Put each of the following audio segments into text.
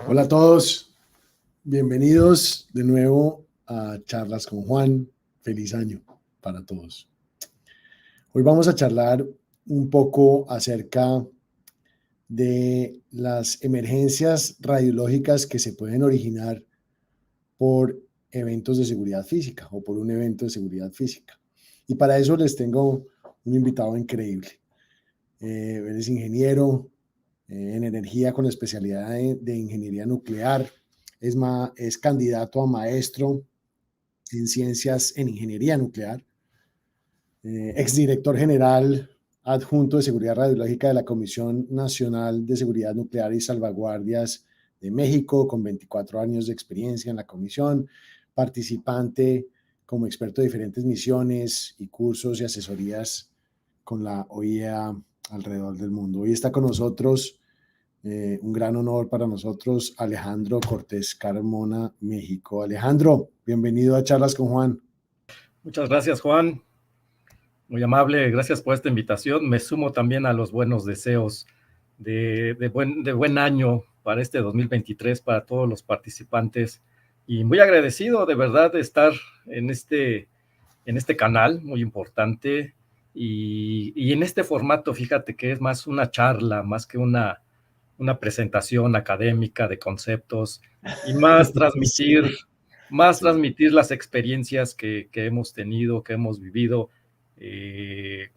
Hola a todos, bienvenidos de nuevo a Charlas con Juan. Feliz año para todos. Hoy vamos a charlar un poco acerca de las emergencias radiológicas que se pueden originar por eventos de seguridad física o por un evento de seguridad física. Y para eso les tengo un invitado increíble. Él es ingeniero en energía con especialidad de ingeniería nuclear. Es candidato a maestro en ciencias en ingeniería nuclear. Exdirector general adjunto de seguridad radiológica de la Comisión Nacional de Seguridad Nuclear y Salvaguardias de México, con 24 años de experiencia en la comisión, participante como experto de diferentes misiones y cursos y asesorías con la OIEA alrededor del mundo. Hoy está con nosotros, un gran honor para nosotros, Alejandro Cortés Carmona, México. Alejandro, bienvenido a Charlas con Juan. Muchas gracias, Juan. Muy amable, gracias por esta invitación. Me sumo también a los buenos deseos de buen año para este 2023 para todos los participantes. Y muy agradecido de verdad de estar en este canal muy importante y en este formato, fíjate que es más una charla, más que una presentación académica de conceptos y más transmitir, transmitir las experiencias que hemos tenido, que hemos vivido.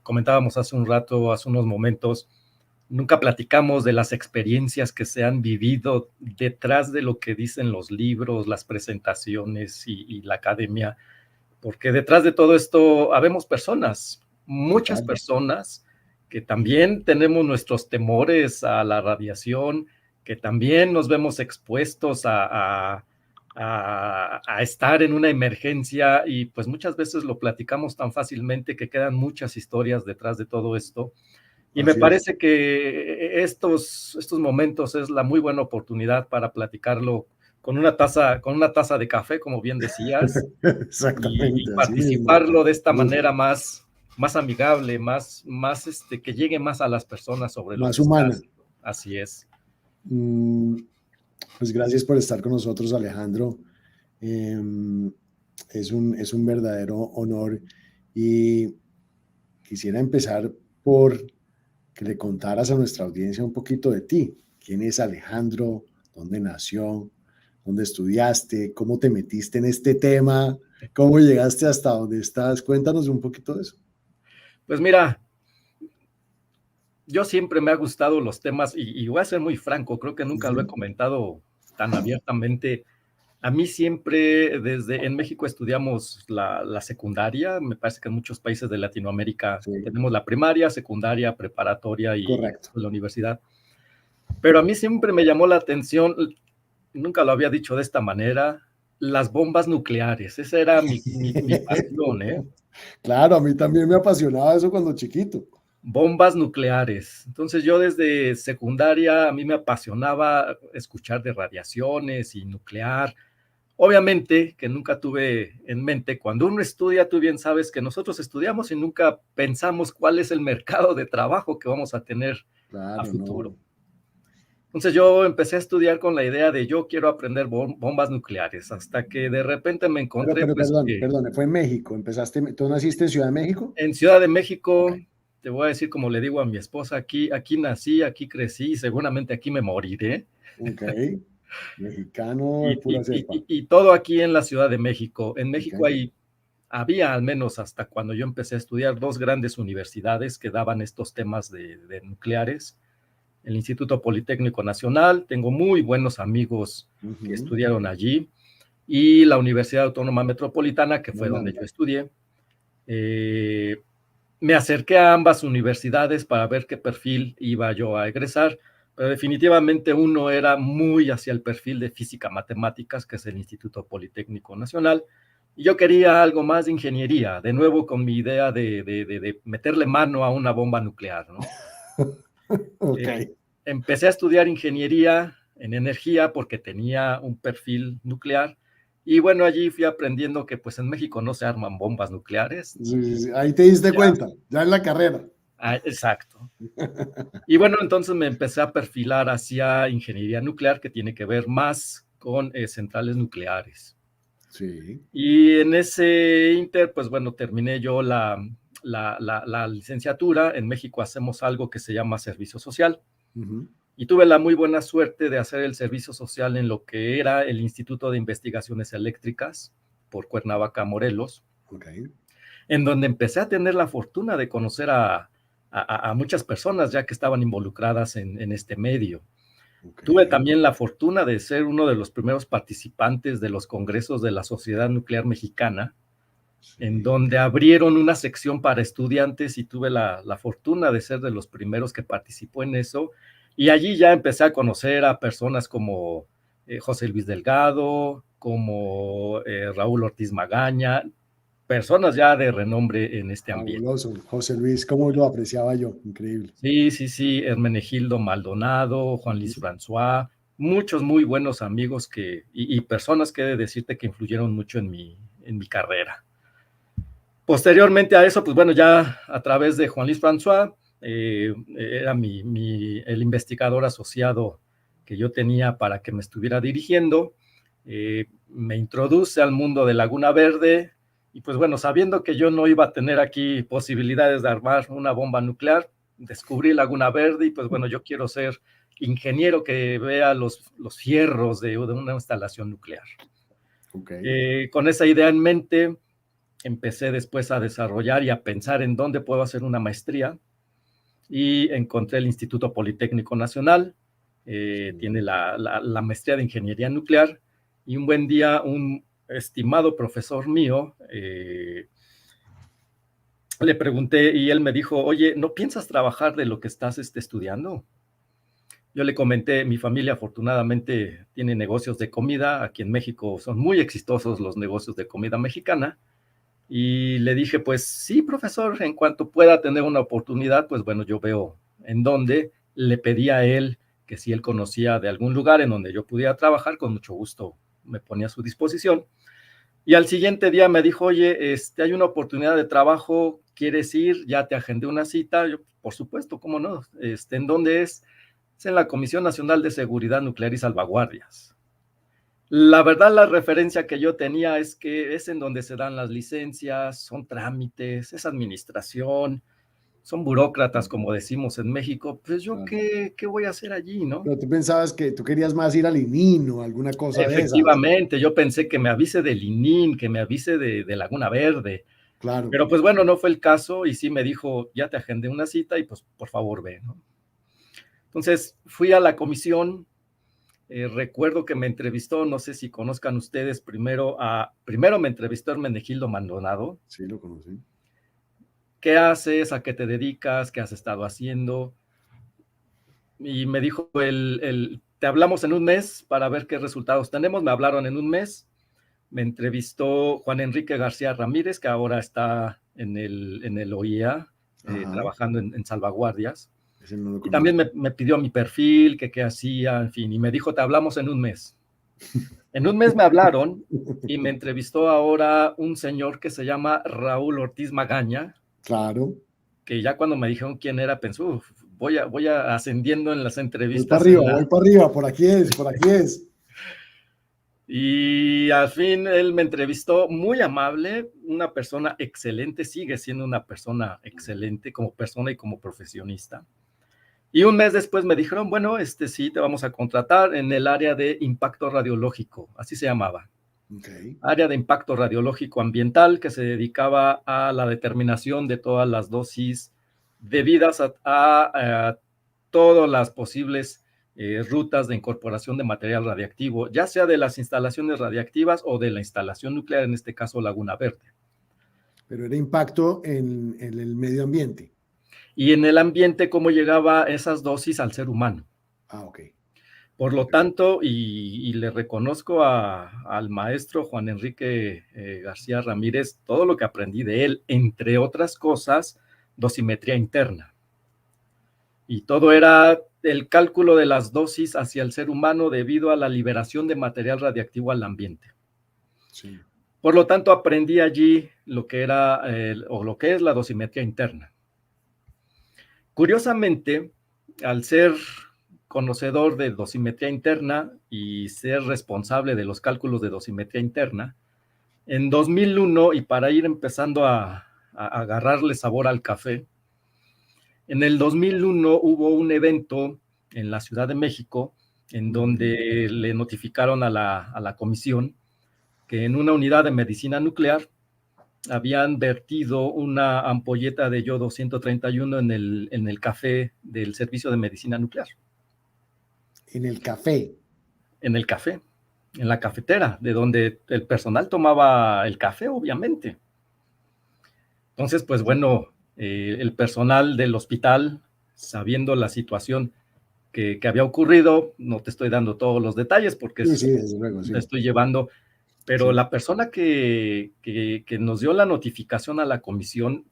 Comentábamos hace unos momentos, nunca platicamos de las experiencias que se han vivido detrás de lo que dicen los libros, las presentaciones y la academia, porque detrás de todo esto habemos personas, muchas personas, que también tenemos nuestros temores a la radiación, que también nos vemos expuestos a estar en una emergencia y pues muchas veces lo platicamos tan fácilmente que quedan muchas historias detrás de todo esto. Y me parece que estos momentos es la muy buena oportunidad para platicarlo con una taza de café, como bien decías. Exactamente. Y participarlo de esta manera más amigable, más que llegue más a las personas sobre lo más que humana. estás. Así es. Pues gracias por estar con nosotros, Alejandro. Es un verdadero honor y quisiera empezar por que le contaras a nuestra audiencia un poquito de ti. ¿Quién es Alejandro? ¿Dónde nació? ¿Dónde estudiaste? ¿Cómo te metiste en este tema? ¿Cómo llegaste hasta donde estás? Cuéntanos un poquito de eso. Pues mira, yo siempre me ha gustado los temas y voy a ser muy franco, creo que nunca lo he comentado tan abiertamente. A mí siempre, en México estudiamos la secundaria, me parece que en muchos países de Latinoamérica tenemos la primaria, secundaria, preparatoria y la universidad. Pero a mí siempre me llamó la atención, nunca lo había dicho de esta manera, las bombas nucleares. Esa era mi pasión, ¿eh? Claro, a mí también me apasionaba eso cuando chiquito. Bombas nucleares. Entonces yo desde secundaria a mí me apasionaba escuchar de radiaciones y nuclear. Obviamente que nunca tuve en mente, cuando uno estudia, tú bien sabes que nosotros estudiamos y nunca pensamos cuál es el mercado de trabajo que vamos a tener a futuro. No. Entonces yo empecé a estudiar con la idea de yo quiero aprender bombas nucleares, hasta que de repente me encontré... Pero perdón, fue en México, ¿tú naciste en Ciudad de México? En Ciudad de México, okay. Te voy a decir como le digo a mi esposa, aquí nací, aquí crecí, y seguramente aquí me moriré. Ok, mexicano de pura cepa. Y todo aquí en la Ciudad de México. En México había al menos hasta cuando yo empecé a estudiar 2 grandes universidades que daban estos temas de nucleares. El Instituto Politécnico Nacional, tengo muy buenos amigos que estudiaron allí, y la Universidad Autónoma Metropolitana, que fue donde yo estudié. Me acerqué a ambas universidades para ver qué perfil iba yo a egresar. pero definitivamente uno era muy hacia el perfil de física matemáticas, que es el Instituto Politécnico Nacional, y yo quería algo más de ingeniería, de nuevo con mi idea de meterle mano a una bomba nuclear, ¿no? Ok. Empecé a estudiar ingeniería en energía porque tenía un perfil nuclear, y bueno, allí fui aprendiendo que pues en México no se arman bombas nucleares. Sí, sí, sí. Ahí te diste cuenta, ya en la carrera. Exacto. Y bueno, entonces me empecé a perfilar hacia ingeniería nuclear, que tiene que ver más con centrales nucleares. Sí. Y en ese inter, pues bueno, terminé yo la licenciatura. En México hacemos algo que se llama servicio social. Uh-huh. Y tuve la muy buena suerte de hacer el servicio social en lo que era el Instituto de Investigaciones Eléctricas por Cuernavaca, Morelos, Okay. en donde empecé a tener la fortuna de conocer a muchas personas ya que estaban involucradas en este medio. Tuve Okay. también la fortuna de ser uno de los primeros participantes de los congresos de la Sociedad Nuclear Mexicana, en Sí. donde abrieron una sección para estudiantes y tuve la fortuna de ser de los primeros que participó en eso. Y allí ya empecé a conocer a personas como José Luis Delgado, como Raúl Ortiz Magaña, personas ya de renombre en este ambiente. Fabuloso. José Luis, cómo lo apreciaba yo. Increíble. Sí, sí, sí, Hermenegildo Maldonado, Juan Luis François, muchos muy buenos amigos y personas que he de decirte que influyeron mucho en mi carrera. Posteriormente a eso, pues bueno, ya a través de Juan Luis François, era el investigador asociado que yo tenía para que me estuviera dirigiendo, me introduce al mundo de Laguna Verde, y pues bueno, sabiendo que yo no iba a tener aquí posibilidades de armar una bomba nuclear, descubrí Laguna Verde y pues bueno, yo quiero ser ingeniero que vea los fierros de una instalación nuclear. Okay. Con esa idea en mente, empecé después a desarrollar y a pensar en dónde puedo hacer una maestría, y encontré el Instituto Politécnico Nacional, tiene la maestría de Ingeniería Nuclear, y un buen día un estimado profesor mío, le pregunté y él me dijo, oye, ¿no piensas trabajar de lo que estás estudiando? Yo le comenté, mi familia afortunadamente tiene negocios de comida, aquí en México son muy exitosos los negocios de comida mexicana, y le dije, pues sí, profesor, en cuanto pueda tener una oportunidad, pues bueno, yo veo en dónde. Le pedí a él que si él conocía de algún lugar en donde yo pudiera trabajar, con mucho gusto me ponía a su disposición. Y al siguiente día me dijo, oye, hay una oportunidad de trabajo, ¿quieres ir? Ya te agendé una cita. Yo, por supuesto, ¿cómo no? ¿En dónde es? Es en la Comisión Nacional de Seguridad Nuclear y Salvaguardias. La verdad, la referencia que yo tenía es que es en donde se dan las licencias, son trámites, es administración, son burócratas, como decimos en México. Pues yo, Claro. ¿qué voy a hacer allí, no? Pero tú pensabas que tú querías más ir al ININ o alguna cosa de esas. Efectivamente, yo pensé que me avise de Linín, que me avise de Laguna Verde, Claro. pero pues bueno, no fue el caso, y sí me dijo, ya te agendé una cita y pues por favor ve, ¿no? Entonces fui a la comisión. Recuerdo que me entrevistó, no sé si conozcan ustedes, primero me entrevistó Hermenegildo Maldonado. Sí, lo conocí. ¿Qué haces? ¿A qué te dedicas? ¿Qué has estado haciendo? Y me dijo, te hablamos en un mes para ver qué resultados tenemos. Me hablaron en un mes. Me entrevistó Juan Enrique García Ramírez, que ahora está en el OIEA, Ajá. trabajando en salvaguardias. Ese no lo Y también conozco. me pidió mi perfil, qué hacía, en fin, y me dijo, te hablamos en un mes. En un mes me hablaron y me entrevistó ahora un señor que se llama Raúl Ortiz Magaña, Claro. que ya cuando me dijeron quién era, pensé, voy a ascendiendo en las entrevistas Voy para arriba, por aquí es, por aquí es. y al fin él me entrevistó, muy amable, una persona excelente, sigue siendo una persona excelente como persona y como profesionista. Y un mes después me dijeron, bueno, sí, te vamos a contratar en el área de impacto radiológico, así se llamaba. Okay. Área de impacto radiológico ambiental, que se dedicaba a la determinación de todas las dosis debidas a todas las posibles rutas de incorporación de material radiactivo, ya sea de las instalaciones radiactivas o de la instalación nuclear, en este caso Laguna Verde. Pero era impacto en el medio ambiente. Y en el ambiente, cómo llegaba esas dosis al ser humano. Ah, ok. Por lo tanto, y le reconozco al maestro Juan Enrique García Ramírez todo lo que aprendí de él, entre otras cosas, dosimetría interna. Y todo era el cálculo de las dosis hacia el ser humano debido a la liberación de material radiactivo al ambiente. Sí. Por lo tanto, aprendí allí lo que era o lo que es la dosimetría interna. Curiosamente, al ser conocedor de dosimetría interna y ser responsable de los cálculos de dosimetría interna, en 2001, y para ir empezando a agarrarle sabor al café, en el 2001 hubo un evento en la Ciudad de México en donde le notificaron a la comisión que en una unidad de medicina nuclear habían vertido una ampolleta de yodo 131 en el café del servicio de medicina nuclear. En el café. En el café, en la cafetera, de donde el personal tomaba el café, obviamente. Entonces, pues bueno, el personal del hospital, sabiendo la situación que había ocurrido, no te estoy dando todos los detalles porque Sí, sí, desde luego, te sí. estoy llevando, pero Sí. la persona que nos dio la notificación a la comisión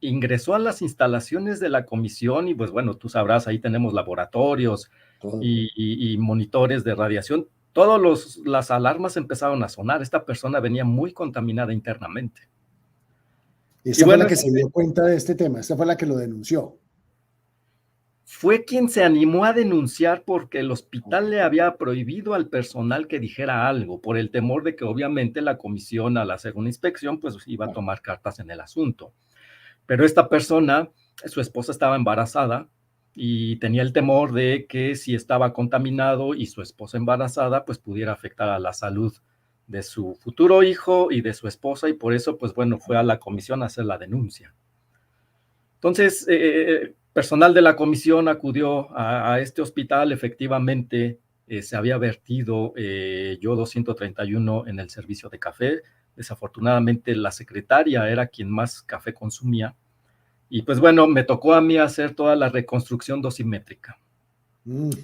ingresó a las instalaciones de la comisión y pues bueno, tú sabrás, ahí tenemos laboratorios Todo. y monitores de radiación. Todas las alarmas empezaron a sonar. Esta persona venía muy contaminada internamente. Y Esta fue la bueno, que se dio cuenta de este tema, esta fue la que lo denunció. fue quien se animó a denunciar porque el Ok. hospital le había prohibido al personal que dijera algo, por el temor de que obviamente la comisión al hacer una inspección pues iba a Claro. tomar cartas en el asunto. Pero esta persona, su esposa estaba embarazada y tenía el temor de que si estaba contaminado y su esposa embarazada, pues pudiera afectar a la salud de su futuro hijo y de su esposa y por eso, pues bueno, fue a la comisión a hacer la denuncia. Entonces, personal de la comisión acudió a este hospital, efectivamente se había vertido yodo 131 en el servicio de café. Desafortunadamente, la secretaria era quien más café consumía. Y pues bueno, me tocó a mí hacer toda la reconstrucción dosimétrica.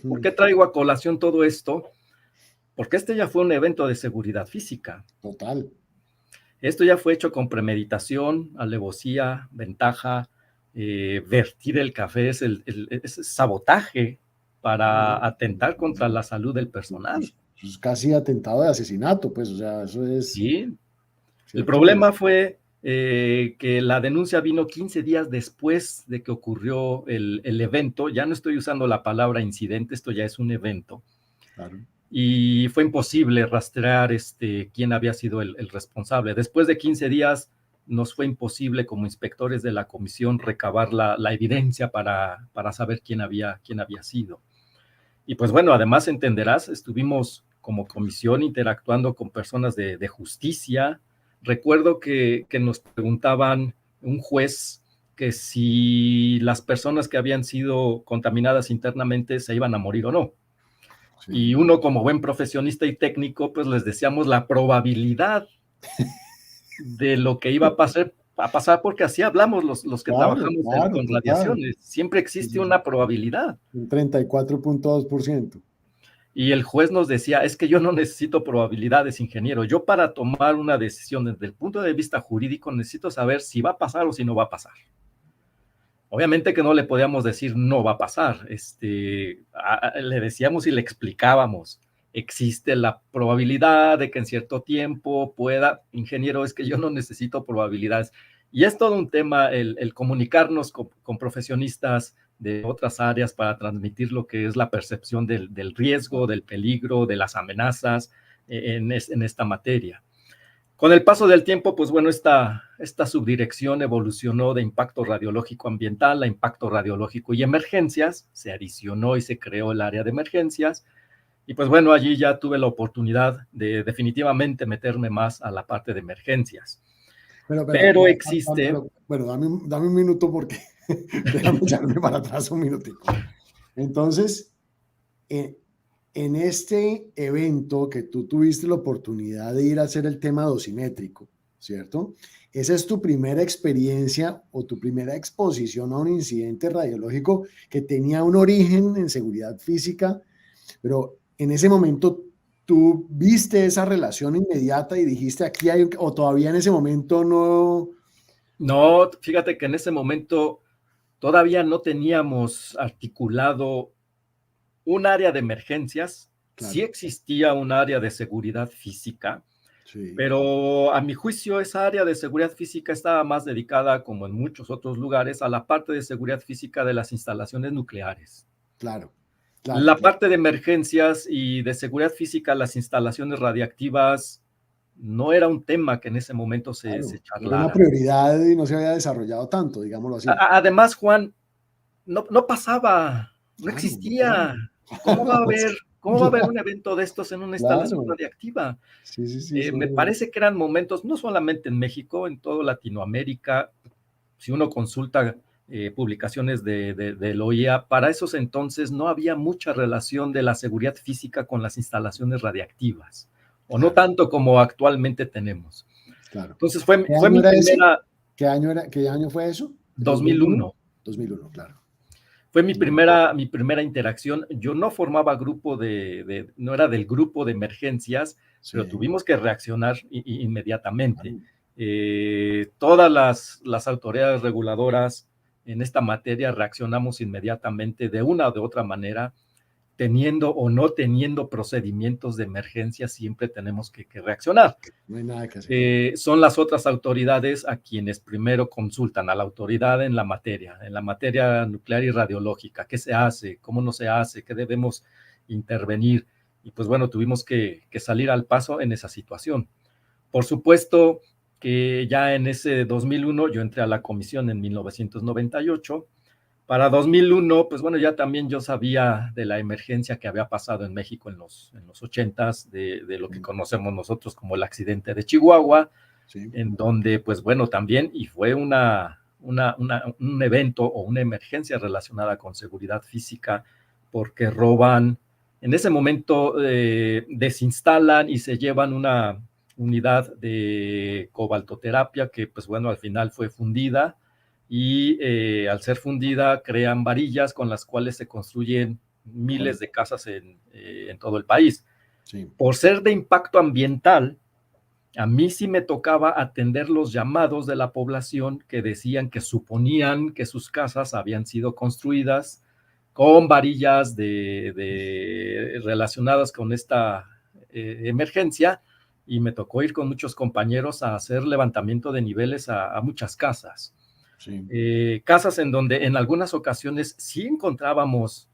¿Por qué traigo a colación todo esto? Porque este ya fue un evento de seguridad física. Total. Esto ya fue hecho con premeditación, alevosía, ventaja, vertir el café es sabotaje para atentar contra la salud del personal. Eso es casi atentado de asesinato, pues, o sea, eso es, Sí. El ¿cierto? problema fue que la denuncia vino 15 días después de que ocurrió el evento. Ya no estoy usando la palabra incidente, esto ya es un evento. Claro. Y fue imposible rastrear quién había sido el responsable. Después de 15 días nos fue imposible como inspectores de la comisión recabar la evidencia para saber quién había sido. Y pues bueno, además entenderás, estuvimos como comisión interactuando con personas de justicia. Recuerdo que nos preguntaban un juez que si las personas que habían sido contaminadas internamente se iban a morir o no. Sí. Y uno como buen profesionista y técnico, pues les decíamos la probabilidad de lo que iba a pasar porque así hablamos los que Claro, trabajamos claro, con total. radiaciones. Siempre Sí, existe sí, sí. una probabilidad. Un 34,2%. Y el juez nos decía, es que yo no necesito probabilidades, ingeniero. Yo para tomar una decisión desde el punto de vista jurídico necesito saber si va a pasar o si no va a pasar. Obviamente que no le podíamos decir no va a pasar. Le decíamos y le explicábamos. Existe la probabilidad de que en cierto tiempo pueda, ingeniero, es que yo no necesito probabilidades. Y es todo un tema el comunicarnos con profesionistas de otras áreas para transmitir lo que es la percepción del riesgo, del peligro, de las amenazas en esta materia. Con el paso del tiempo, pues bueno, esta subdirección evolucionó de impacto radiológico ambiental a impacto radiológico y emergencias, se adicionó y se creó el área de emergencias, y pues bueno, allí ya tuve la oportunidad de definitivamente meterme más a la parte de emergencias. Pero existe... Bueno, dame un minuto porque déjame echarme para atrás un minutico. Entonces, en este evento que tú tuviste la oportunidad de ir a hacer el tema dosimétrico, ¿cierto? esa es tu primera experiencia o tu primera exposición a un incidente radiológico que tenía un origen en seguridad física, pero en ese momento tú viste esa relación inmediata y dijiste aquí hay, o todavía en ese momento no. No, fíjate que en ese momento todavía no teníamos articulado un área de emergencias. Sí Claro, existía un área de seguridad física, sí, pero a mi juicio esa área de seguridad física estaba más dedicada, como en muchos otros lugares, a la parte de seguridad física de las instalaciones nucleares. claro, claro, La claro, parte de emergencias y de seguridad física, las instalaciones radiactivas, no era un tema que en ese momento se claro. No era una charlara. prioridad y no se había desarrollado tanto, digámoslo así. Además, Juan, no pasaba, no Claro, claro, existía. ¿Cómo va a haber, cómo va a haber claro, un evento de estos en una instalación claro. radiactiva? Sí, sí, sí, Me eso. parece que eran momentos, no solamente en México, en toda Latinoamérica, si uno consulta publicaciones del OIA, para esos entonces no había mucha relación de la seguridad física con las instalaciones radiactivas, o no Claro, tanto como actualmente tenemos. claro. Entonces ¿Qué fue año mi era ese? primera, Qué año fue eso? ¿El 2001? 2001. 2001, claro. Fue No, mi primera interacción. Yo no formaba grupo no era del grupo de emergencias, pero sí, tuvimos que reaccionar inmediatamente. claro, Todas las autoridades reguladoras en esta materia reaccionamos inmediatamente de una o de otra manera, teniendo o no teniendo procedimientos de emergencia, siempre tenemos que reaccionar. no hay nada que hacer. Son las otras autoridades a quienes primero consultan a la autoridad en la materia nuclear y radiológica, qué se hace, cómo no se hace, qué debemos intervenir. Y pues bueno, tuvimos que salir al paso en esa situación. Por supuesto que ya en ese 2001 yo entré a la comisión en 1998. Para 2001, pues bueno, ya también yo sabía de la emergencia que había pasado en México en los 80s, de lo que Sí, conocemos nosotros como el accidente de Chihuahua, sí, en donde, pues bueno, también, y fue un evento o una emergencia relacionada con seguridad física, porque roban, en ese momento desinstalan y se llevan una unidad de cobaltoterapia que, pues bueno, al final fue fundida y al ser fundida crean varillas con las cuales se construyen miles de casas en todo el país. sí, Por ser de impacto ambiental, a mí sí me tocaba atender los llamados de la población que decían que suponían que sus casas habían sido construidas con varillas relacionadas con esta emergencia, y me tocó ir con muchos compañeros a hacer levantamiento de niveles a muchas casas. sí, Casas en donde en algunas ocasiones sí encontrábamos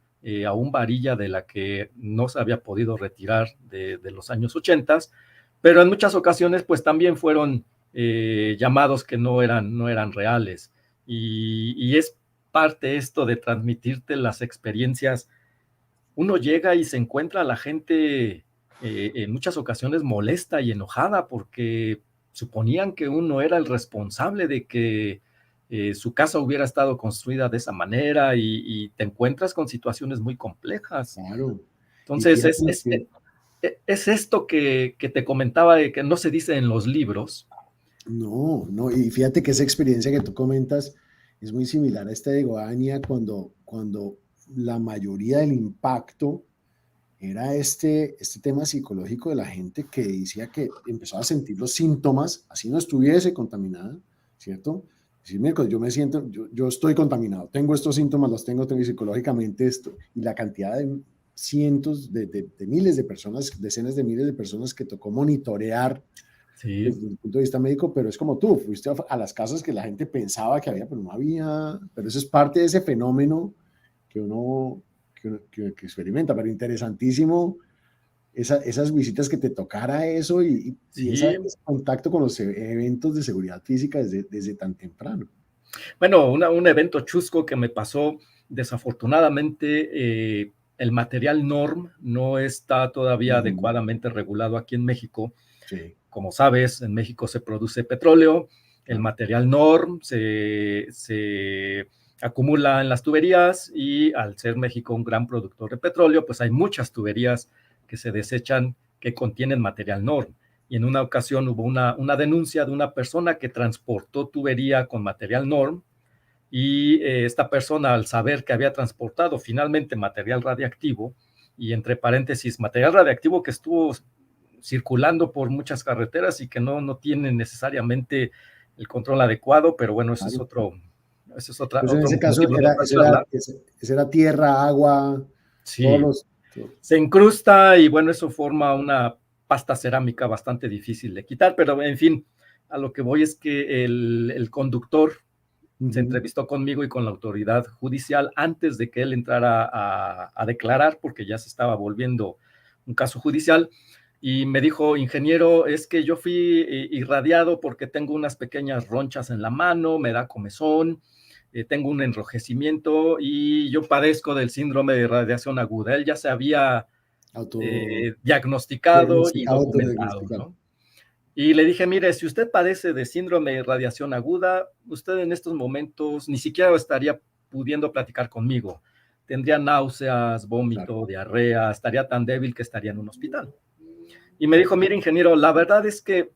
aún varilla de la que no se había podido retirar de los años 80, pero en muchas ocasiones pues también fueron llamados que no eran reales. Y es parte esto de transmitirte las experiencias. Uno llega y se encuentra a la gente en muchas ocasiones molesta y enojada porque suponían que uno era el responsable de que su casa hubiera estado construida de esa manera, y te encuentras con situaciones muy complejas. claro. Y Entonces, fíjate que, es esto que te comentaba de que no se dice en los libros. no, no, y fíjate que esa experiencia que tú comentas es muy similar a esta de Goania cuando la mayoría del impacto era este tema psicológico de la gente que decía que empezaba a sentir los síntomas, así no estuviese contaminada, ¿cierto? Decir, "Mira, yo me siento, yo estoy contaminado, tengo estos síntomas, los tengo psicológicamente esto", y la cantidad de cientos de miles de personas, decenas de miles de personas que tocó monitorear Sí, desde el punto de vista médico, pero es como tú, fuiste a las casas que la gente pensaba que había, pero no había, pero eso es parte de ese fenómeno que que experimenta, pero interesantísimo esas visitas que te tocara eso y sí. ese contacto con los eventos de seguridad física desde tan temprano. Bueno, un evento chusco que me pasó, desafortunadamente, el material NORM no está todavía Ujú. adecuadamente regulado aquí en México. Sí, Como sabes, en México se produce petróleo, el claro, material NORM se acumula en las tuberías, y al ser México un gran productor de petróleo, pues hay muchas tuberías que se desechan que contienen material NORM. y en una ocasión hubo una denuncia de una persona que transportó tubería con material NORM, y esta persona, al saber que había transportado finalmente material radiactivo, y entre paréntesis, material radiactivo que estuvo circulando por muchas carreteras y que no tiene necesariamente el control adecuado, pero bueno, ese es Claro. Pues en otro ese caso motivo de otra charla. ese era tierra, agua, todos Sí, los... se incrusta y bueno, eso forma una pasta cerámica bastante difícil de quitar, pero en fin, a lo que voy es que el conductor se Ujú. entrevistó conmigo y con la autoridad judicial antes de que él entrara a declarar, porque ya se estaba volviendo un caso judicial, y me dijo: ingeniero, es que yo fui irradiado porque tengo unas pequeñas ronchas en la mano, me da comezón, tengo un enrojecimiento y yo padezco del síndrome de radiación aguda. Él ya se había Auto diagnosticado y diagnosticado, documentado, autodiagnosticado. ¿no? Y le dije: mire, si usted padece de síndrome de radiación aguda, usted en estos momentos ni siquiera estaría pudiendo platicar conmigo. Tendría náuseas, Claro. vómito, diarrea, estaría tan débil que estaría en un hospital. Y me dijo: mire, ingeniero, la verdad es que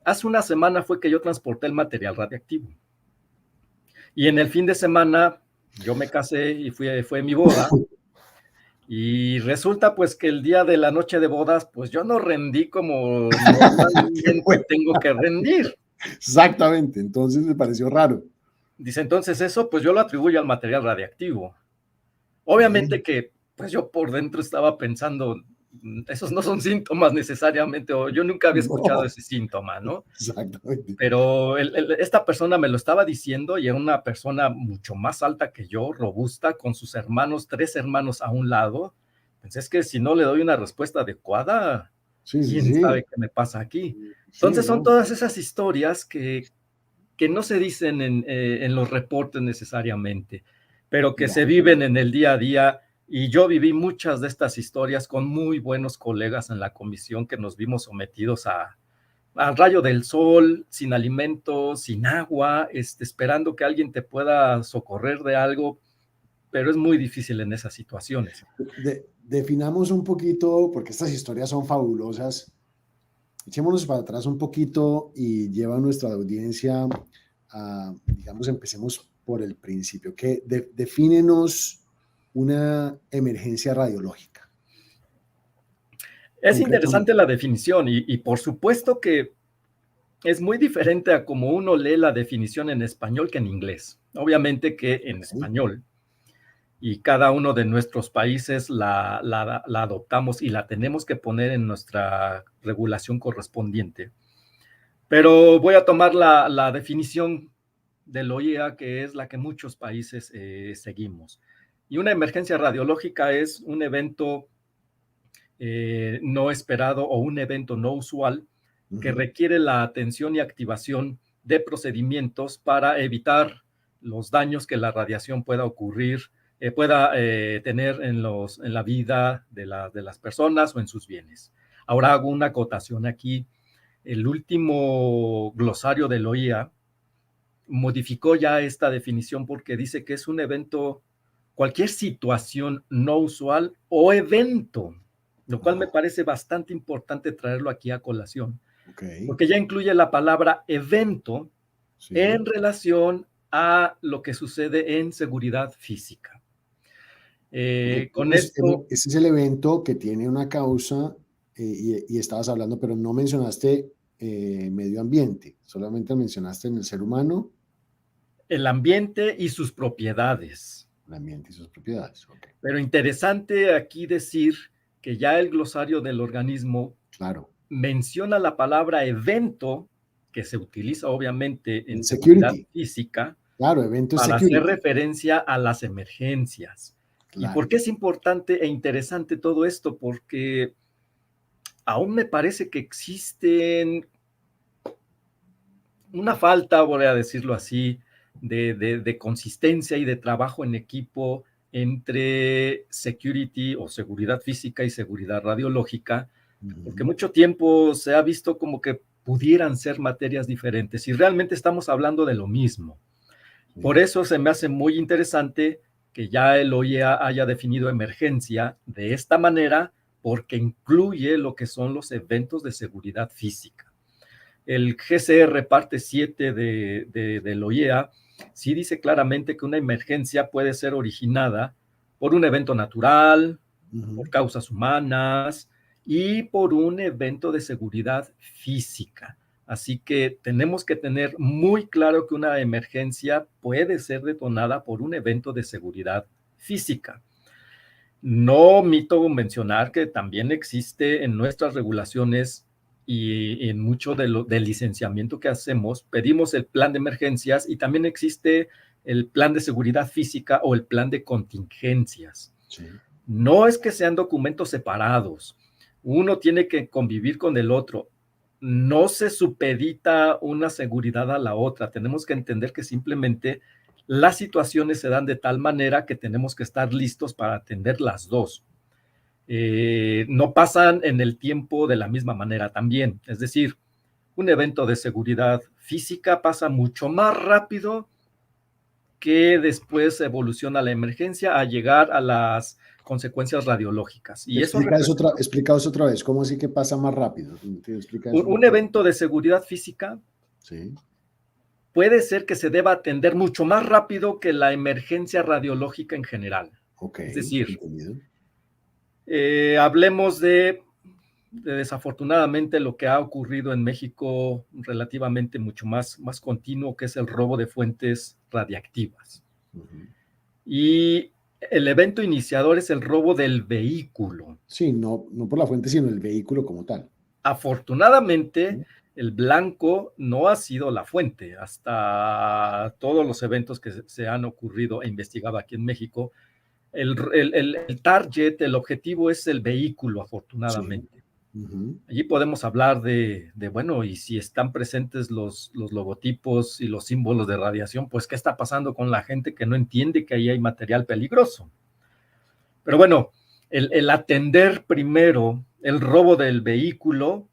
hace una semana fue que yo transporté el material radiactivo. Y en el fin de semana yo me casé y fue mi boda. Y resulta pues que el día de la noche de bodas, pues yo no rendí como Qué normalmente bueno. tengo que rendir. Exactamente, entonces me pareció raro. Dice: entonces eso pues yo lo atribuyo al material radiactivo. Ok. Obviamente que pues yo por dentro estaba pensando, esos no son síntomas necesariamente, o yo nunca había escuchado No, ese síntoma, ¿no? exactamente. Pero esta persona me lo estaba diciendo y era una persona mucho más alta que yo, robusta, con sus hermanos, 3 hermanos a un lado. Pensé: es que si no le doy una respuesta adecuada, Sí, sí, quién sí. sabe qué me pasa aquí. Sí, Entonces son ¿no? todas esas historias que no se dicen en los reportes necesariamente, pero que Mira, se viven en el día a día. Y yo viví muchas de estas historias con muy buenos colegas en la comisión que nos vimos sometidos al rayo del sol, sin alimento, sin agua, esperando que alguien te pueda socorrer de algo, pero es muy difícil en esas situaciones. definamos un poquito, porque estas historias son fabulosas. Echémonos para atrás un poquito y lleva a nuestra audiencia a, digamos, empecemos por el principio. Defínenos una emergencia radiológica, Es concretamente. interesante la definición y por supuesto que es muy diferente a como uno lee la definición en español que en inglés. Obviamente que en Ok. español, y cada uno de nuestros países la adoptamos y la tenemos que poner en nuestra regulación correspondiente. Pero voy a tomar la definición del OIEA, que es la que muchos países seguimos. Y una emergencia radiológica es un evento no esperado o un evento no usual que Ujú. requiere la atención y activación de procedimientos para evitar los daños que la radiación pueda ocurrir, pueda tener en la vida de las personas o en sus bienes. Ahora hago una acotación aquí. El último glosario del OIA modificó ya esta definición porque dice que es un evento, cualquier situación no usual o evento, lo cual me Ajá. parece bastante importante traerlo aquí a colación, Ok. porque ya incluye la palabra evento Sí. en relación a lo que sucede en seguridad física. Ok. Con esto, Ese es el evento que tiene una causa y estabas hablando, pero no mencionaste medio ambiente, solamente mencionaste en el ser humano, el ambiente y sus propiedades. el ambiente y sus propiedades. Ok. Pero interesante aquí decir que ya el glosario del organismo Claro. menciona la palabra evento, que se utiliza obviamente en En seguridad security. física, Claro, evento es para hacer security. referencia a las emergencias. ¿Y por Claro. qué es importante e interesante todo esto? Porque aún me parece que existen una falta, voy a decirlo así, de consistencia y de trabajo en equipo entre security o seguridad física y seguridad radiológica, porque Ujú. mucho tiempo se ha visto como que pudieran ser materias diferentes y realmente estamos hablando de lo mismo. Por Sí. eso se me hace muy interesante que ya el OIEA haya definido emergencia de esta manera porque incluye lo que son los eventos de seguridad física. El GCR parte 7 del OIEA sí dice claramente que una emergencia puede ser originada por un evento natural, por causas humanas y por un evento de seguridad física. Así que tenemos que tener muy claro que una emergencia puede ser detonada por un evento de seguridad física. No omito mencionar que también existe en nuestras regulaciones y en mucho del licenciamiento que hacemos, pedimos el plan de emergencias y también existe el plan de seguridad física o el plan de contingencias. Sí. No es que sean documentos separados, uno tiene que convivir con el otro. No se supedita una seguridad a la otra, tenemos que entender que simplemente las situaciones se dan de tal manera que tenemos que estar listos para atender las dos. No pasan en el tiempo de la misma manera también. Es decir, un evento de seguridad física pasa mucho más rápido que después evoluciona la emergencia a llegar a las consecuencias radiológicas. Y Explica eso otra vez. ¿Cómo así que pasa más rápido? Explica eso un evento de seguridad física sí. puede ser que se deba atender mucho más rápido que la emergencia radiológica en general. Okay, es decir, hablemos de desafortunadamente lo que ha ocurrido en México relativamente mucho más continuo, que es el robo de fuentes radiactivas. Y el evento iniciador es el robo del vehículo. Sí, no por la fuente, sino el vehículo como tal. Afortunadamente, el blanco no ha sido la fuente. Hasta todos los eventos que se han ocurrido e investigado aquí en México, el target, el objetivo es el vehículo, afortunadamente. Sí. Allí podemos hablar de, bueno, y si están presentes los logotipos y los símbolos de radiación, pues, ¿qué está pasando con la gente que no entiende que ahí hay material peligroso? Pero bueno, el atender primero el robo del vehículo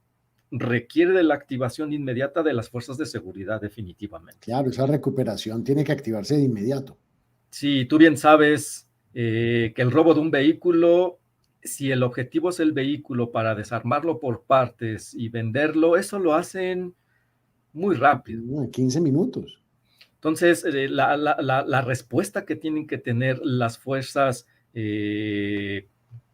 requiere de la activación inmediata de las fuerzas de seguridad, definitivamente. Claro, esa recuperación tiene que activarse de inmediato. Sí, tú bien sabes que el robo de un vehículo, si el objetivo es el vehículo para desarmarlo por partes y venderlo, eso lo hacen muy rápido. 15 minutos. Entonces, la respuesta que tienen que tener las fuerzas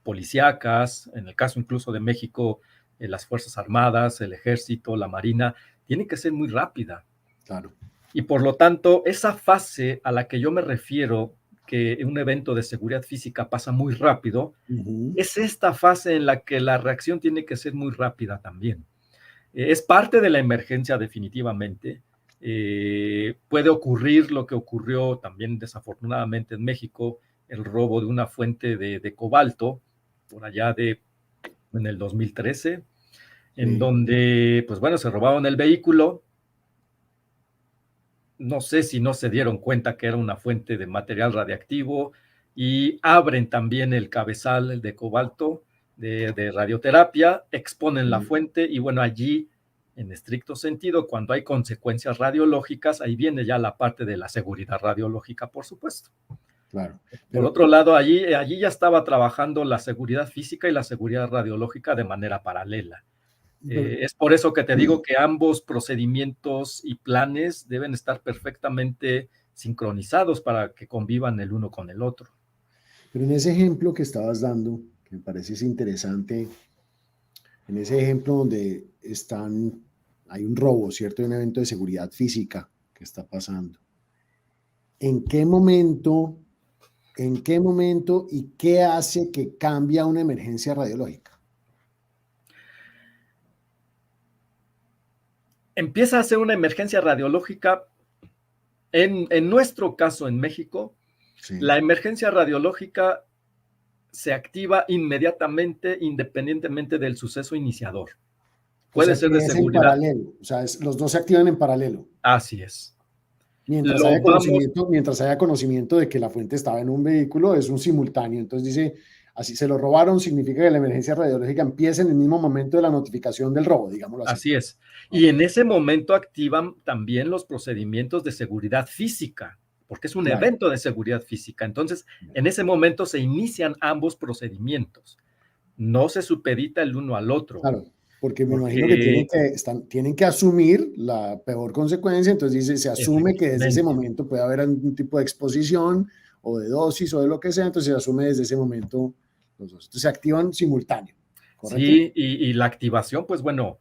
policíacas, en el caso incluso de México, las Fuerzas Armadas, el Ejército, la Marina, tiene que ser muy rápida. Claro. Y por lo tanto, esa fase a la que yo me refiero, que un evento de seguridad física pasa muy rápido, es esta fase en la que la reacción tiene que ser muy rápida también. Es parte de la emergencia definitivamente. Puede ocurrir lo que ocurrió también desafortunadamente en México, el robo de una fuente de cobalto, por allá en el 2013, en donde, pues bueno, se robaron el vehículo. No sé si no se dieron cuenta que era una fuente de material radiactivo y abren también el cabezal de cobalto de radioterapia, exponen la fuente y bueno, allí, en estricto sentido, cuando hay consecuencias radiológicas, ahí viene ya la parte de la seguridad radiológica, por supuesto. Claro. Por otro lado, allí ya estaba trabajando la seguridad física y la seguridad radiológica de manera paralela. Es por eso que te digo que ambos procedimientos y planes deben estar perfectamente sincronizados para que convivan el uno con el otro. Pero en ese ejemplo que estabas dando, que me parece interesante, en ese ejemplo donde hay un robo, ¿cierto? Hay un evento de seguridad física que está pasando. ¿En qué momento y qué hace que cambia una emergencia radiológica? Empieza a ser una emergencia radiológica, en nuestro caso en México, sí. La emergencia radiológica se activa inmediatamente, independientemente del suceso iniciador. Puede ser de seguridad. En paralelo, o sea, los dos se activan en paralelo. Así es. Mientras haya conocimiento de que la fuente estaba en un vehículo, es un simultáneo. Entonces dice, así se lo robaron, significa que la emergencia radiológica empieza en el mismo momento de la notificación del robo, digámoslo así. Así es. Y en ese momento activan también los procedimientos de seguridad física, porque es un evento de seguridad física. Entonces, en ese momento se inician ambos procedimientos. no se supedita el uno al otro. Claro, porque me imagino que Porque tienen que asumir la peor consecuencia, entonces dice, se asume que desde ese efectivamente, momento puede haber algún tipo de exposición o de dosis o de lo que sea, entonces se asume desde ese momento los dos. Entonces se activan simultáneo, ¿correcto? sí, y la activación, pues bueno,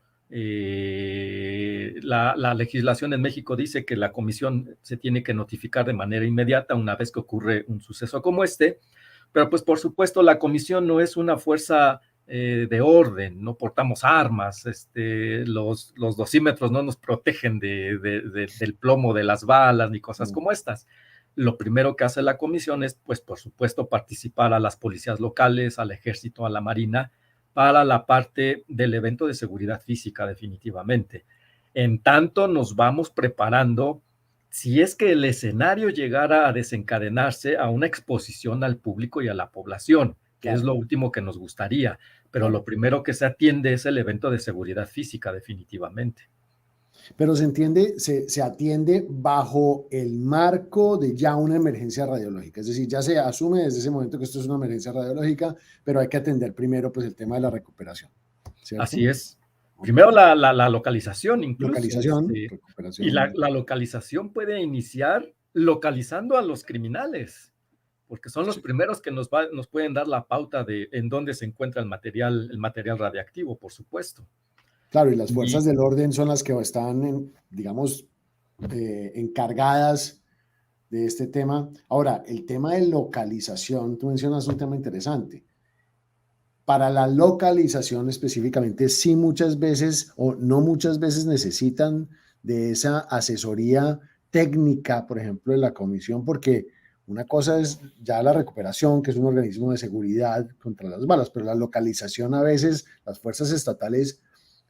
la legislación en México dice que la comisión se tiene que notificar de manera inmediata una vez que ocurre un suceso como este, pero pues por supuesto la comisión no es una fuerza de orden, no portamos armas, los dosímetros no nos protegen del plomo de las balas ni cosas como estas. Lo primero que hace la comisión es, pues por supuesto, participar a las policías locales, al ejército, a la marina, para la parte del evento de seguridad física, definitivamente. En tanto, nos vamos preparando si es que el escenario llegara a desencadenarse a una exposición al público y a la población, que es Claro, lo último que nos gustaría, pero claro. lo primero que se atiende es el evento de seguridad física, definitivamente. Pero se entiende, se atiende bajo el marco de ya una emergencia radiológica. Es decir, ya se asume desde ese momento que esto es una emergencia radiológica, pero hay que atender primero pues el tema de la recuperación, ¿cierto? Así es. Ok. Primero la localización incluso, Localización, y recuperación. la localización puede iniciar localizando a los criminales, porque son los Sí. primeros que nos pueden dar la pauta de en dónde se encuentra el material radiactivo, por supuesto. Claro, y las Y fuerzas del orden son las que están, digamos, encargadas de este tema. Ahora, el tema de localización, tú mencionas un tema interesante. Para la localización específicamente, sí muchas veces o no muchas veces necesitan de esa asesoría técnica, por ejemplo, de la comisión, porque una cosa es ya la recuperación, que es un organismo de seguridad contra las balas, pero la localización a veces las fuerzas estatales,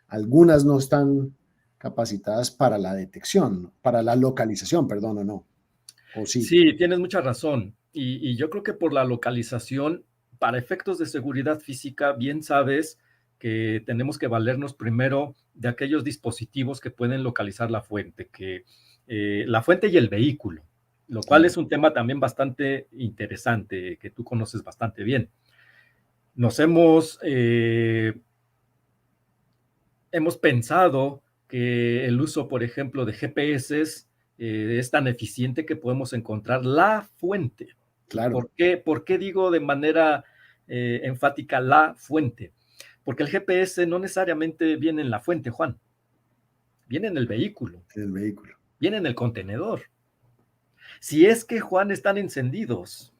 algunas no están capacitadas para la detección, para la localización, perdón, o no, o sí. sí, tienes mucha razón. Y yo creo que por la localización, para efectos de seguridad física, bien sabes que tenemos que valernos primero de aquellos dispositivos que pueden localizar la fuente, la fuente y el vehículo, lo cual Claro, es un tema también bastante interesante, que tú conoces bastante bien. Nos hemos pensado que el uso, por ejemplo, de GPS es tan eficiente que podemos encontrar la fuente. ¿Y claro, por qué digo de manera enfática la fuente? Porque el GPS no necesariamente viene en la fuente, Juan, viene en el vehículo, en el vehículo, viene en el contenedor. Si es que, Juan, están encendidos,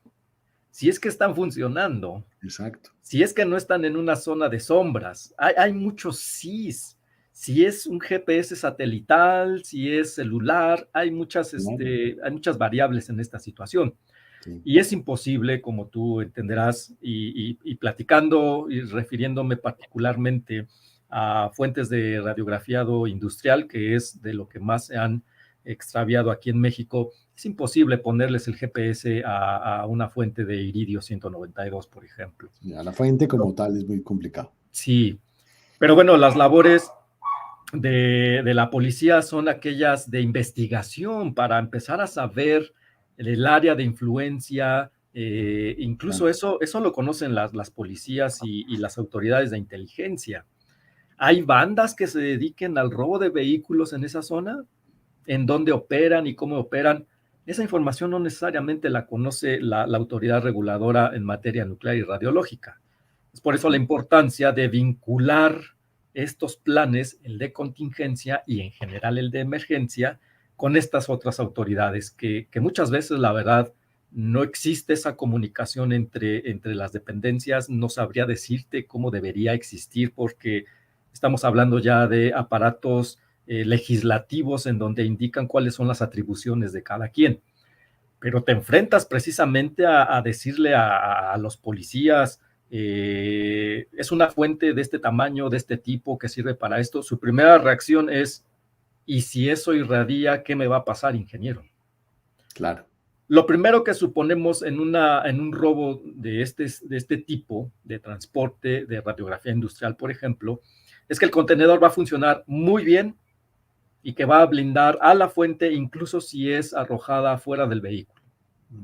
si es que están funcionando, exacto. si es que no están en una zona de sombras, hay muchos sís. Si es un GPS satelital, si es celular, Claro, hay muchas variables en esta situación. sí. Y es imposible, como tú entenderás, y platicando y refiriéndome particularmente a fuentes de radiografiado industrial, que es de lo que más se han extraviado aquí en México, es imposible ponerles el GPS a una fuente de iridio 192, por ejemplo. Ya, la fuente como tal es muy complicado. Sí, pero bueno, las labores de la policía son aquellas de investigación para empezar a saber el área de influencia, incluso Claro. eso lo conocen las policías y las autoridades de inteligencia. ¿Hay bandas que se dediquen al robo de vehículos en esa zona? ¿En dónde operan y cómo operan? Esa información no necesariamente la conoce la autoridad reguladora en materia nuclear y radiológica. Es por eso la importancia de vincular estos planes, el de contingencia y en general el de emergencia, con estas otras autoridades, que muchas veces, la verdad, no existe esa comunicación entre las dependencias. No sabría decirte cómo debería existir, porque estamos hablando ya de aparatos legislativos en donde indican cuáles son las atribuciones de cada quien. Pero te enfrentas precisamente a decirle a los policías, es una fuente de este tamaño, de este tipo, que sirve para esto. Su primera reacción es, ¿y si eso irradia, qué me va a pasar, ingeniero? Claro, Lo primero que suponemos en un robo de este tipo, de transporte, de radiografía industrial, por ejemplo, es que el contenedor va a funcionar muy bien y que va a blindar a la fuente incluso si es arrojada fuera del vehículo.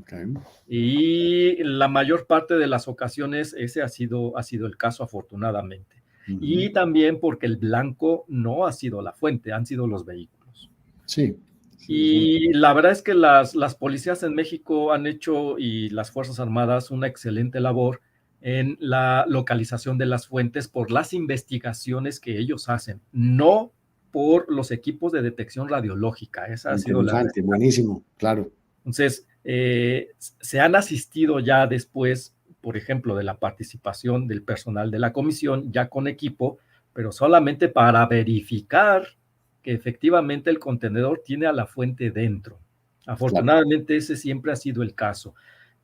Okay. Y la mayor parte de las ocasiones ese ha sido el caso, afortunadamente. Y también porque el blanco no ha sido la fuente, han sido los vehículos. Sí. Y la verdad es que las policías en México han hecho, y las Fuerzas Armadas, una excelente labor en la localización de las fuentes por las investigaciones que ellos hacen, no por los equipos de detección radiológica. Esa ha sido la Interesante, buenísimo, claro. Entonces, se han asistido ya después, por ejemplo, de la participación del personal de la comisión, ya con equipo, pero solamente para verificar que efectivamente el contenedor tiene a la fuente dentro. Claro. Afortunadamente, ese siempre ha sido el caso.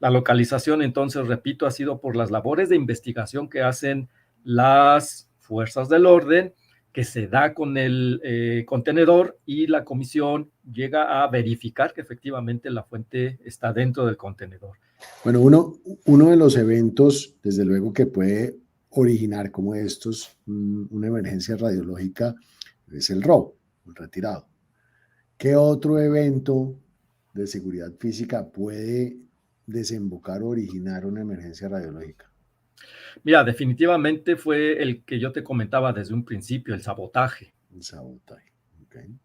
La localización, entonces, repito, ha sido por las labores de investigación que hacen las fuerzas del orden, que se da con el contenedor, y la comisión llega a verificar que efectivamente la fuente está dentro del contenedor. Bueno, uno de los eventos, desde luego, que puede originar como estos, una emergencia radiológica, es el robo, el retirado. ¿Qué otro evento de seguridad física puede desembocar o originar una emergencia radiológica? Mira, definitivamente fue el que yo te comentaba desde un principio, el sabotaje. El sabotaje. Okay.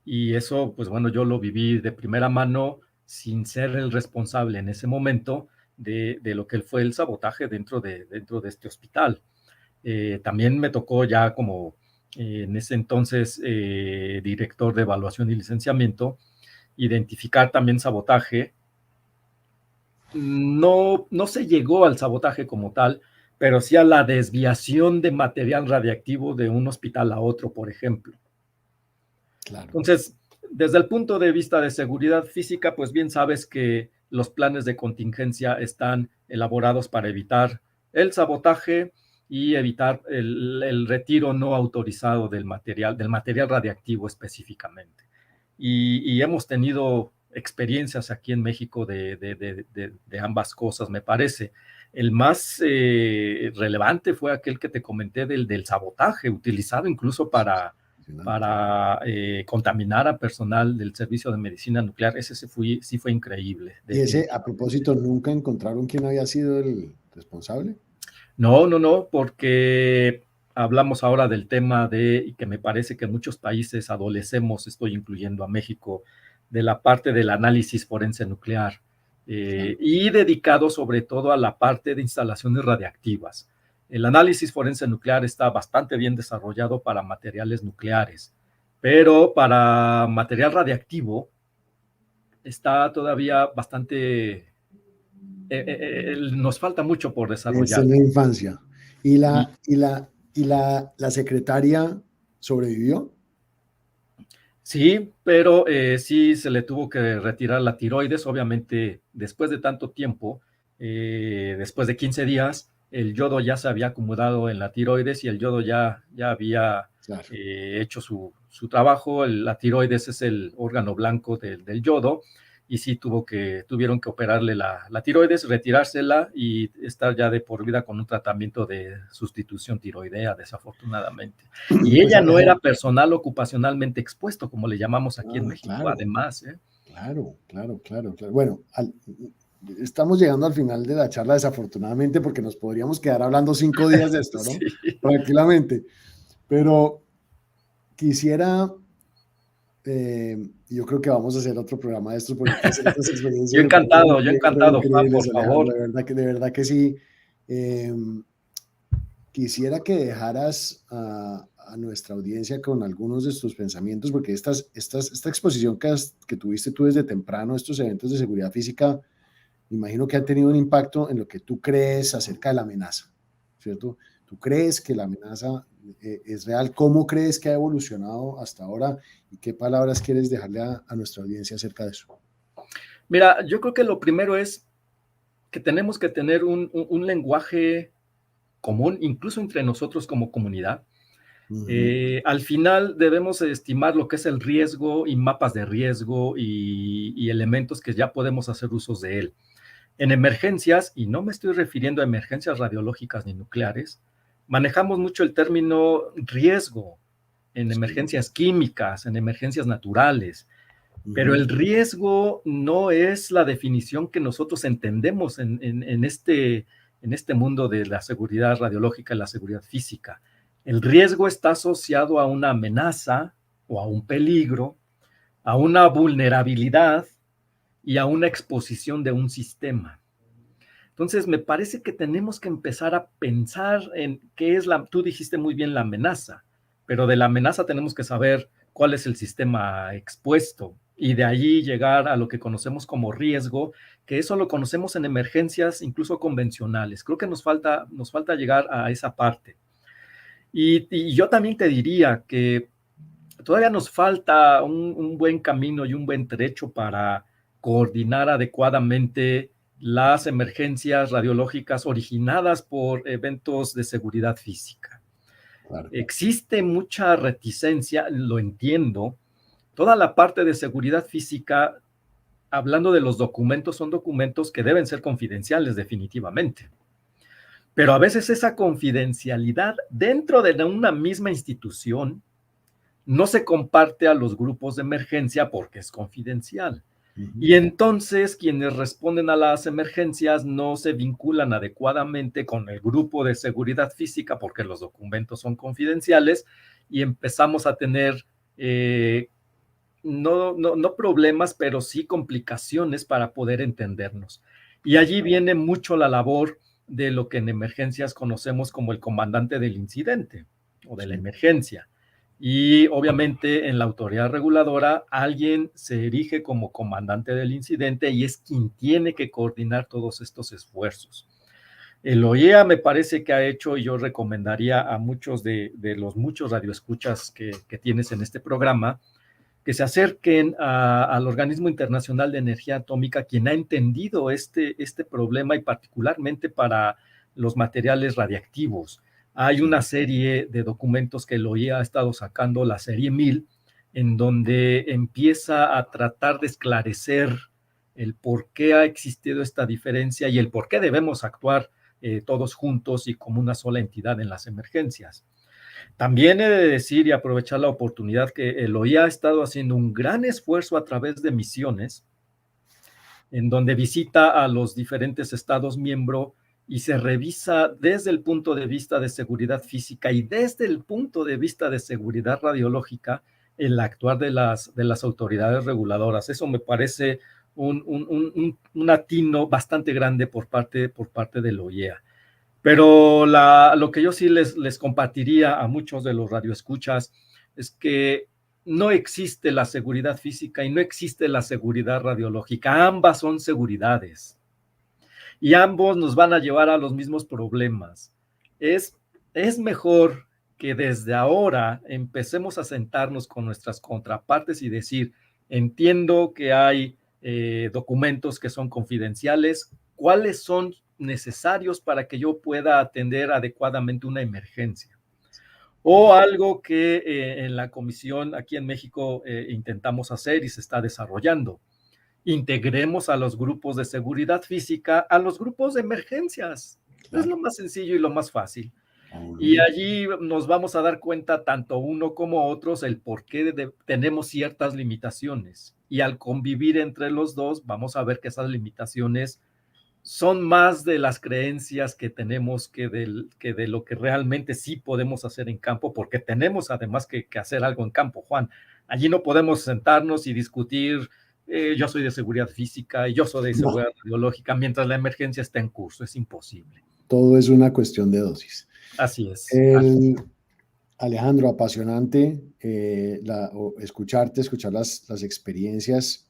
Y eso, pues bueno, yo lo viví de primera mano sin ser el responsable en ese momento de lo que fue el sabotaje dentro de este hospital. También me tocó ya como en ese entonces director de evaluación y licenciamiento, identificar también sabotaje. No se llegó al sabotaje como tal, pero sí a la desviación de material radiactivo de un hospital a otro, por ejemplo. Claro. Entonces, desde el punto de vista de seguridad física, pues bien sabes que los planes de contingencia están elaborados para evitar el sabotaje y evitar el retiro no autorizado del material radiactivo específicamente. Y hemos tenido experiencias aquí en México de ambas cosas, me parece. El más relevante fue aquel que te comenté del sabotaje, utilizado incluso para contaminar a personal del Servicio de Medicina Nuclear. Ese sí fue increíble. Y ese, a propósito, ¿nunca encontraron quién había sido el responsable? No, porque hablamos ahora del tema y que me parece que muchos países adolecemos, estoy incluyendo a México, de la parte del análisis forense nuclear, y dedicado sobre todo a la parte de instalaciones radiactivas. El análisis forense nuclear está bastante bien desarrollado para materiales nucleares, pero para material radiactivo está todavía bastante, nos falta mucho por Es desarrollar. en la infancia. ¿Y Y, la secretaria sobrevivió? Sí, pero sí se le tuvo que retirar la tiroides, obviamente después de tanto tiempo, después de 15 días, el yodo ya se había acumulado en la tiroides y el yodo ya había Claro. hecho su trabajo. La tiroides es el órgano blanco del yodo, y sí tuvieron que operarle la tiroides, retirársela y estar ya de por vida con un tratamiento de sustitución tiroidea, desafortunadamente. Y Pues ella no era personal ocupacionalmente expuesto, como le llamamos aquí en México, claro, además. claro. Bueno, estamos llegando al final de la charla, desafortunadamente, porque nos podríamos quedar hablando 5 días de esto, ¿no? Sí. Tranquilamente. Pero quisiera, yo creo que vamos a hacer otro programa de estos, porque estas experiencias me parecen Yo re encantado, Juan, por increíbles, favor. Alejandro, de verdad que sí. Quisiera que dejaras a nuestra audiencia con algunos de tus pensamientos, porque esta exposición que tuviste tú desde temprano, estos eventos de seguridad física, me imagino que han tenido un impacto en lo que tú crees acerca de la amenaza, ¿cierto? ¿Tú crees que la amenaza es real? ¿Cómo crees que ha evolucionado hasta ahora? ¿Y qué palabras quieres dejarle a nuestra audiencia acerca de eso? Mira, yo creo que lo primero es que tenemos que tener un lenguaje común, incluso entre nosotros como comunidad. Al final debemos estimar lo que es el riesgo y mapas de riesgo y elementos que ya podemos hacer usos de él. En emergencias, y no me estoy refiriendo a emergencias radiológicas ni nucleares, manejamos mucho el término riesgo en Sí, emergencias químicas, en emergencias naturales. Pero el riesgo no es la definición que nosotros entendemos en este mundo de la seguridad radiológica y la seguridad física. El riesgo está asociado a una amenaza o a un peligro, a una vulnerabilidad y a una exposición de un sistema. Entonces, me parece que tenemos que empezar a pensar en qué es tú dijiste muy bien la amenaza, pero de la amenaza tenemos que saber cuál es el sistema expuesto y de allí llegar a lo que conocemos como riesgo, que eso lo conocemos en emergencias incluso convencionales. Creo que nos falta llegar a esa parte. Y yo también te diría que todavía nos falta un buen camino y un buen trecho para coordinar adecuadamente las emergencias radiológicas originadas por eventos de seguridad física. Claro. Existe mucha reticencia, lo entiendo. Toda la parte de seguridad física, hablando de los documentos, son documentos que deben ser confidenciales definitivamente. Pero a veces esa confidencialidad dentro de una misma institución no se comparte a los grupos de emergencia porque es confidencial. Y entonces quienes responden a las emergencias no se vinculan adecuadamente con el grupo de seguridad física porque los documentos son confidenciales y empezamos a tener no problemas, pero sí complicaciones para poder entendernos. Y allí viene mucho la labor de lo que en emergencias conocemos como el comandante del incidente o de la emergencia. Y obviamente en la autoridad reguladora alguien se erige como comandante del incidente y es quien tiene que coordinar todos estos esfuerzos. El OIEA me parece que ha hecho, y yo recomendaría a muchos de los muchos radioescuchas que tienes en este programa, que se acerquen al Organismo Internacional de Energía Atómica, quien ha entendido este problema y particularmente para los materiales radiactivos. Hay una serie de documentos que el OIEA ha estado sacando, la serie 1000, en donde empieza a tratar de esclarecer el por qué ha existido esta diferencia y el por qué debemos actuar todos juntos y como una sola entidad en las emergencias. También he de decir y aprovechar la oportunidad que el OIA ha estado haciendo un gran esfuerzo a través de misiones, en donde visita a los diferentes estados miembros y se revisa desde el punto de vista de seguridad física y desde el punto de vista de seguridad radiológica el actuar de las autoridades reguladoras. Eso me parece un atino bastante grande por parte del OIEA. Pero lo que yo sí les compartiría a muchos de los radioescuchas es que no existe la seguridad física y no existe la seguridad radiológica. Ambas son seguridades y ambos nos van a llevar a los mismos problemas. Es mejor que desde ahora empecemos a sentarnos con nuestras contrapartes y decir, entiendo que hay documentos que son confidenciales, ¿cuáles son necesarios para que yo pueda atender adecuadamente una emergencia? O algo que en la comisión aquí en México intentamos hacer y se está desarrollando. Integremos a los grupos de seguridad física a los grupos de emergencias. Claro. Es lo más sencillo y lo más fácil. Y allí nos vamos a dar cuenta, tanto uno como otros, el por qué tenemos ciertas limitaciones. Y al convivir entre los dos, vamos a ver que esas limitaciones son más de las creencias que tenemos que de lo que realmente sí podemos hacer en campo, porque tenemos además que hacer algo en campo, Juan. Allí no podemos sentarnos y discutir, yo soy de seguridad física y yo soy de seguridad radiológica, mientras la emergencia está en curso, es imposible. Todo es una cuestión de dosis. Así es. Alejandro, apasionante escuchar las experiencias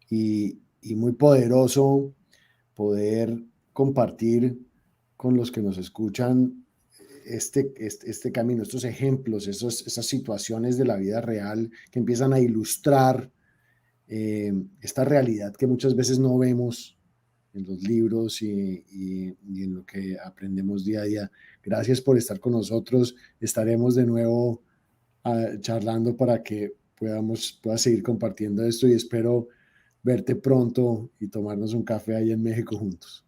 y muy poderoso poder compartir con los que nos escuchan este camino, estos ejemplos, esas situaciones de la vida real que empiezan a ilustrar esta realidad que muchas veces no vemos en los libros y en lo que aprendemos día a día. Gracias por estar con nosotros. Estaremos de nuevo charlando para que puedas seguir compartiendo esto y espero verte pronto y tomarnos un café ahí en México juntos.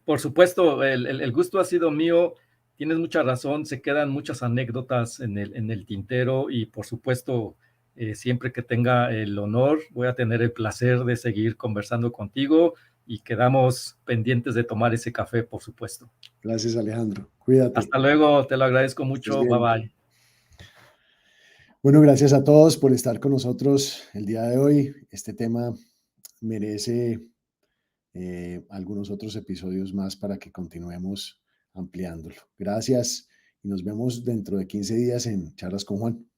Por supuesto, el gusto ha sido mío. Tienes mucha razón, se quedan muchas anécdotas en el tintero y por supuesto Siempre que tenga el honor, voy a tener el placer de seguir conversando contigo y quedamos pendientes de tomar ese café, por supuesto. Gracias, Alejandro. Cuídate. Hasta luego, te lo agradezco Estés mucho. Bye bien. bye. Bueno, gracias a todos por estar con nosotros el día de hoy. Este tema merece algunos otros episodios más para que continuemos ampliándolo. Gracias y nos vemos dentro de 15 días en Charlas con Juan.